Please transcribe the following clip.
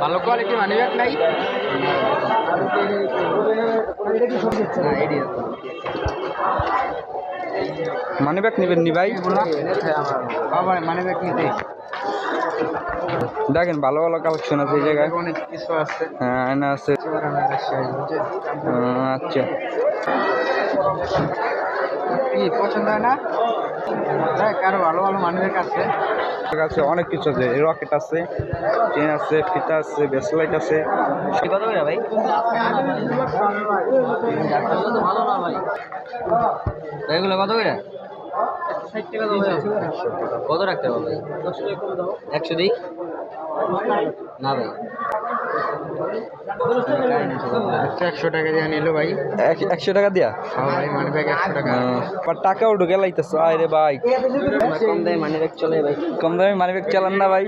ভালো quality money bag নাই money bag নেবেন নি ভাই? মানি ব্যাগ নিতে দেখেন ভালো ভালো কালেকশন আছে এই জায়গায়। অনেক কিছু আছে। হ্যাঁ আয়না আছে। আচ্ছা কি পছন্দ হয় না? দেখ আরো ভালো ভালো মানি ব্যাগ আছে। আছে অনেক কিছু আছে, রকেট আছে, চেন আছে, ফিতা আছে, ব্রেসলাইট আছে। কত করে ভাই? এগুলো কত করে? কত রাখতে হবে ভাই? 100 দিই না ভাই, 100 টাকা দিয়ে নিল ভাই। 100 টাকা দিয়া? হ্যাঁ ভাই, মানি ব্যাগ 100 টাকা। টাকাও ঢুকে লাইতেছে। আরে ভাই কম দামে মানি ব্যাগ চলে ভাই, কম দামে মানি ব্যাগ চালান না ভাই।